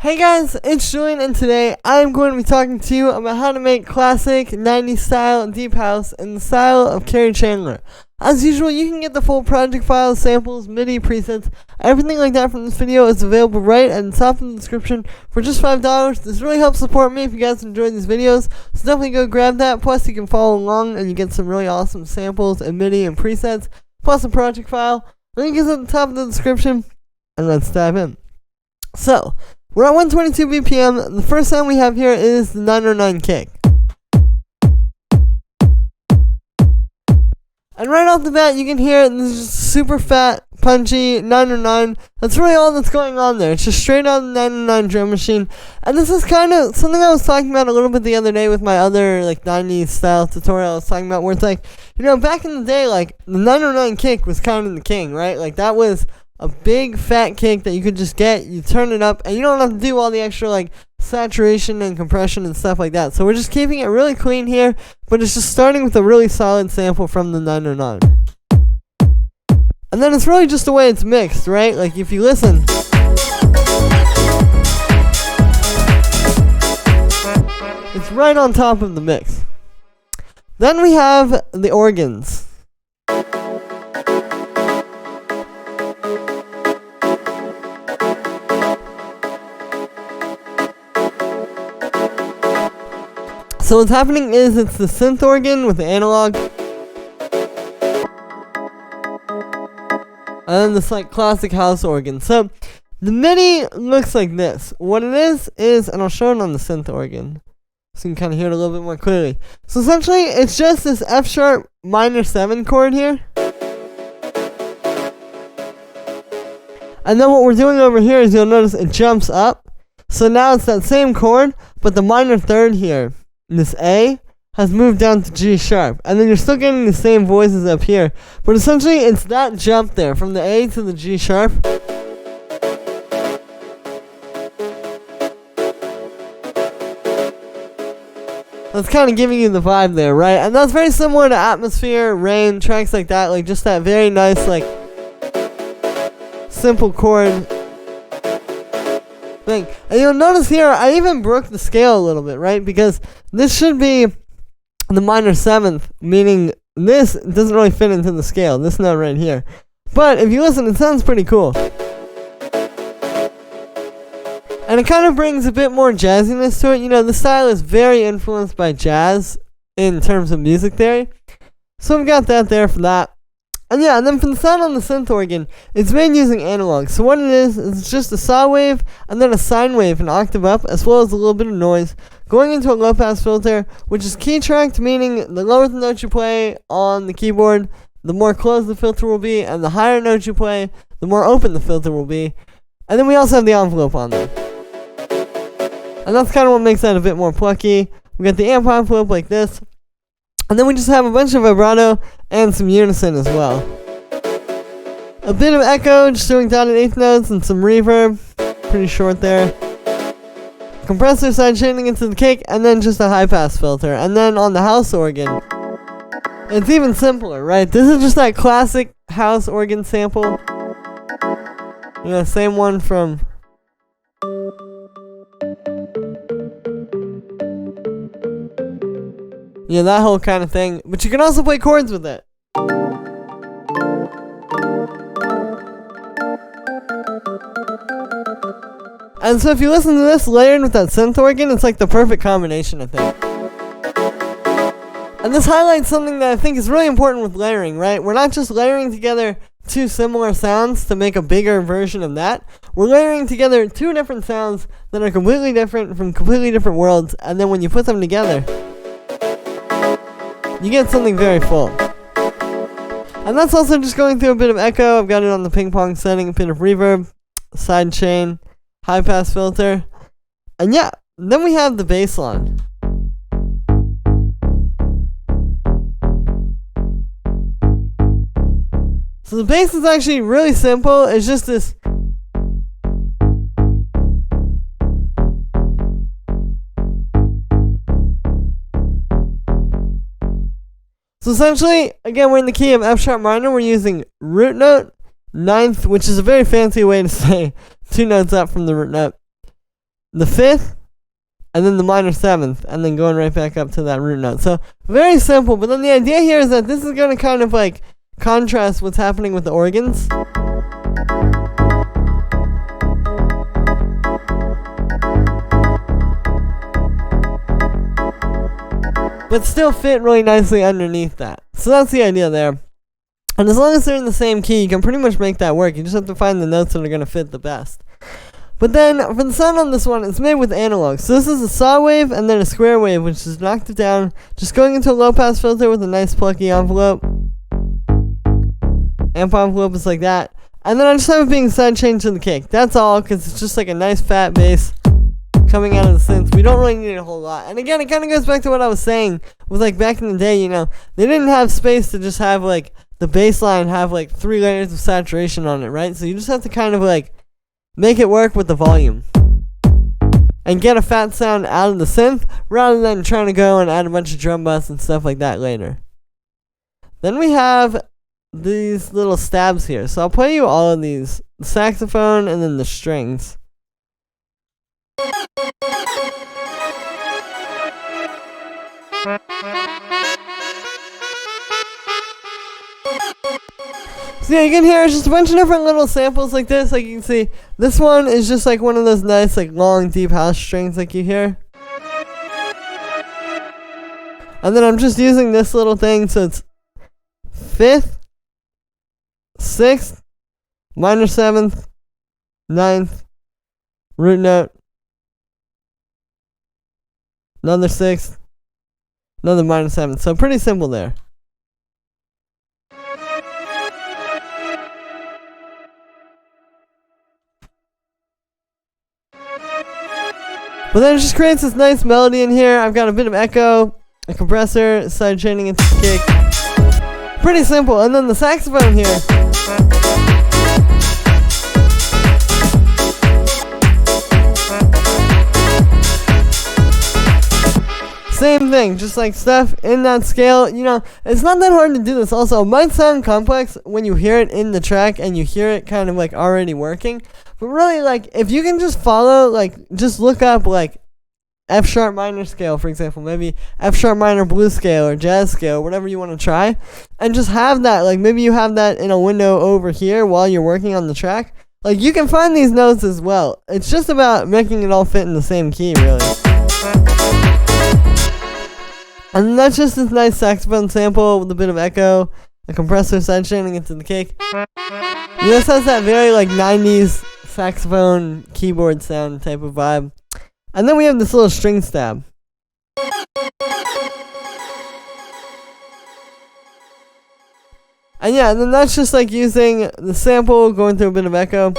Hey guys, it's Julian, and today I'm going to be talking to you about how to make classic 90s style deep house in the style of Kerri Chandler. As usual, you can get the full project files, samples, MIDI presets, everything like that from this video is available right at the top of the description for just $5. This really helps support me if you guys enjoy these videos, so definitely go grab that. Plus, you can follow along and you get some really awesome samples and MIDI and presets, plus a project file. Link is at the top of the description, and let's dive in. So, we're at 122 BPM. The first sound we have here is the 909 kick. And right off the bat, you can hear this is super fat, punchy 909. That's really all that's going on there. It's just straight out of the 909 drum machine. And this is kind of something I was talking about a little bit the other day with my other 90s style tutorial I was talking about, where it's back in the day, the 909 kick was kind of the king, right? That was a big fat kick that you could just get, you turn it up, and you don't have to do all the extra saturation and compression and stuff like that. So we're just keeping it really clean here, but it's just starting with a really solid sample from the 909. And then it's really just the way it's mixed, right? If you listen, it's right on top of the mix. Then we have the organs. So what's happening is it's the synth organ with the analog, and then this classic house organ. So the MIDI looks like this. What it is, and I'll show it on the synth organ, so you can kind of hear it a little bit more clearly. So essentially, it's just this F sharp minor 7 chord here. And then what we're doing over here is you'll notice it jumps up. So now it's that same chord, but the minor third here, this A, has moved down to G sharp. And then you're still getting the same voices up here. But essentially, it's that jump there, from the A to the G sharp. That's kind of giving you the vibe there, right? And that's very similar to Atmosphere, Rain, tracks like that. Just that very nice, simple chord thing. And you'll notice here, I even broke the scale a little bit, right? Because this should be the minor 7th, meaning this doesn't really fit into the scale, this note right here. But if you listen, it sounds pretty cool. And it kind of brings a bit more jazziness to it. The style is very influenced by jazz in terms of music theory. So we've got that there for that. And then for the sound on the synth organ, it's made using analog. So what it is it's just a saw wave and then a sine wave an octave up, as well as a little bit of noise, going into a low pass filter, which is key tracked, meaning the lower the note you play on the keyboard, the more closed the filter will be, and the higher note you play, the more open the filter will be. And then we also have the envelope on there. And that's kind of what makes that a bit more plucky. We got the amp envelope like this. And then we just have a bunch of vibrato and some unison as well. A bit of echo, just doing down and eighth notes, and some reverb. Pretty short there. Compressor side chaining into the kick, and then just a high pass filter. And then on the house organ, it's even simpler, right? This is just that classic house organ sample. Same one from that whole kind of thing. But you can also play chords with it. And so if you listen to this layered with that synth organ, it's the perfect combination, I think. And this highlights something that I think is really important with layering, right? We're not just layering together two similar sounds to make a bigger version of that. We're layering together two different sounds that are completely different from completely different worlds, and then when you put them together, you get something very full. And that's also just going through a bit of echo. I've got it on the ping pong setting, a bit of reverb, side chain, high pass filter. And then we have the bassline. So the bass is actually really simple. It's just this So essentially, again, we're in the key of F sharp minor. We're using root note, ninth, which is a very fancy way to say two notes up from the root note. the 5th, and then the minor 7th, and then going right back up to that root note. So very simple, but then the idea here is that this is going to kind of like contrast what's happening with the organs. But still fit really nicely underneath that. So that's the idea there. And as long as they're in the same key, you can pretty much make that work. You just have to find the notes that are going to fit the best. But then, for the sound on this one, it's made with analog. So this is a saw wave and then a square wave, which is an octave down, just going into a low-pass filter with a nice plucky envelope. Amp envelope is like that. And then I just have it being sidechained to the kick. That's all, because it's just like a nice fat bass coming out of the synth. We don't really need a whole lot. And again, it kind of goes back to what I was saying, with like back in the day, you know, they didn't have space to just have like the bass line have like 3 layers of saturation on it, right? So you just have to kind of like make it work with the volume and get a fat sound out of the synth rather than trying to go and add a bunch of drum busts and stuff like that later. Then we have these little stabs here. So I'll play you all of these. The saxophone and then the strings. So yeah, you can hear it's just a bunch of different little samples like this. Like you can see, this one is just like one of those nice like long deep house strings like you hear. And then I'm just using this little thing, so it's 5th, 6th, minor 7th, 9th, root note, another 6th, another minor 7th. So pretty simple there. But then it just creates this nice melody in here. I've got a bit of echo, a compressor, side chaining into the kick. Pretty simple. And then the saxophone here. Same thing, just like stuff in that scale. You know, it's not that hard to do this also. It might sound complex when you hear it in the track and you hear it kind of like already working. But really, like, if you can just follow, like, just look up, like, F sharp minor scale, for example, maybe F sharp minor blues scale or jazz scale, whatever you want to try, and just have that, like, maybe you have that in a window over here while you're working on the track. Like, you can find these notes as well. It's just about making it all fit in the same key, really. And that's just this nice saxophone sample with a bit of echo, a compressor side chaining into the kick. This has that very, like, 90's saxophone keyboard sound type of vibe. And then we have this little string stab. And yeah, and then that's just like using the sample, going through a bit of echo.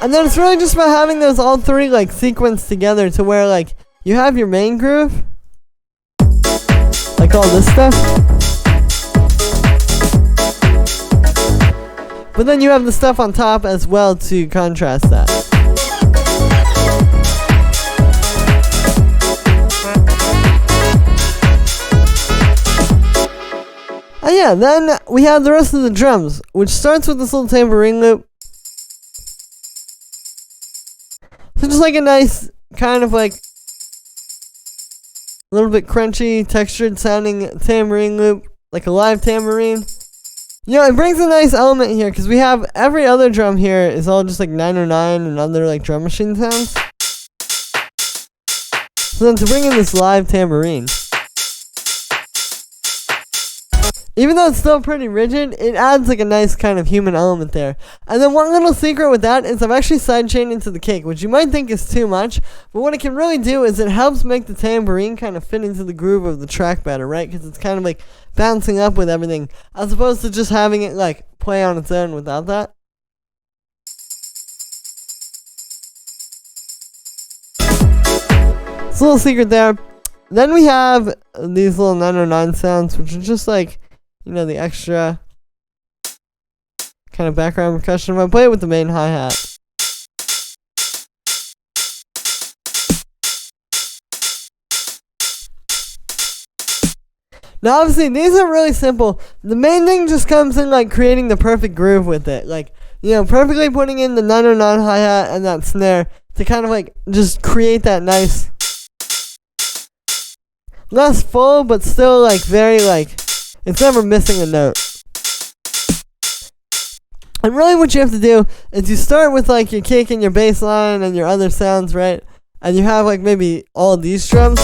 And then it's really just about having those all three like sequenced together to where like you have your main groove, like all this stuff. But then you have the stuff on top as well to contrast that. And yeah, then we have the rest of the drums, which starts with this little tambourine loop. So just like a nice, kind of like, a little bit crunchy, textured sounding tambourine loop, like a live tambourine. You know, it brings a nice element here, because we have every other drum here is all just like 909 and other like drum machine sounds. So then to bring in this live tambourine, even though it's still pretty rigid, it adds like a nice kind of human element there. And then one little secret with that is I've actually sidechained into the kick, which you might think is too much, but what it can really do is it helps make the tambourine kind of fit into the groove of the track better, right? Because it's kind of like bouncing up with everything, as opposed to just having it like play on its own without that. It's a little secret there. Then we have these little 909 sounds, which are just like, you know, the extra kind of background percussion. If I play it with the main hi-hat. Now obviously these are really simple. The main thing just comes in like creating the perfect groove with it. Like, you know, perfectly putting in the 909 hi-hat and that snare to kind of like just create that nice, less full but still like very like, it's never missing a note. And really what you have to do is you start with like your kick and your bass line and your other sounds, right? And you have like maybe all these drums.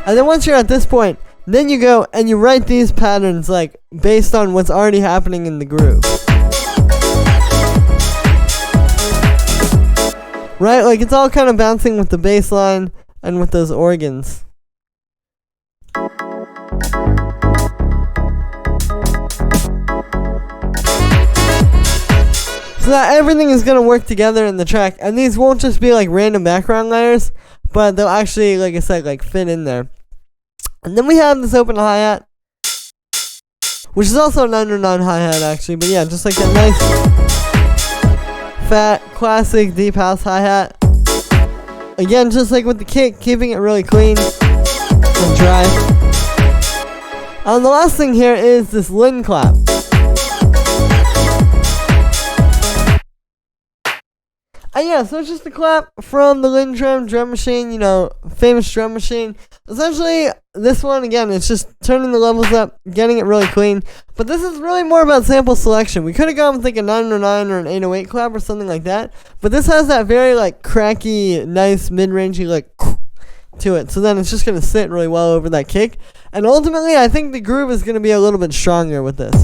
And then once you're at this point, then you go and you write these patterns like based on what's already happening in the groove. Right? Like it's all kind of bouncing with the bass line and with those organs. So that everything is going to work together in the track. And these won't just be like random background layers, but they'll actually, like I said, like fit in there. And then we have this open hi-hat, which is also a 909 hi-hat actually. But yeah, just like a nice, fat, classic deep house hi-hat. Again, just like with the kick, keeping it really clean and dry. And the last thing here is this Lynn clap. And yeah, so it's just a clap from the Lynn drum machine, you know, famous drum machine. Essentially, this one, again, it's just turning the levels up, getting it really clean. But this is really more about sample selection. We could have gone with like a 909 or an 808 clap or something like that. But this has that very like cracky, nice, mid-rangey like to it. So then it's just going to sit really well over that kick. And ultimately, I think the groove is going to be a little bit stronger with this.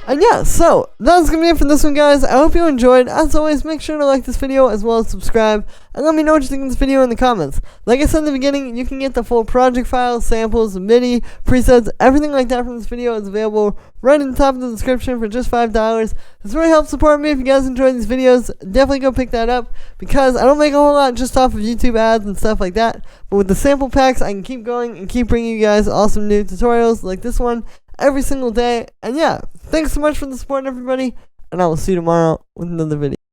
And yeah, so that's going to be it for this one, guys. I hope you enjoyed. As always, make sure to like this video as well as subscribe. And let me know what you think of this video in the comments. Like I said in the beginning, you can get the full project files, samples, MIDI, presets, everything like that from this video is available right in the top of the description for just $5. This really helps support me. If you guys enjoy these videos, definitely go pick that up. Because I don't make a whole lot just off of YouTube ads and stuff like that. But with the sample packs, I can keep going and keep bringing you guys awesome new tutorials like this one every single day. And yeah, thanks so much for the support, everybody, and I will see you tomorrow with another video.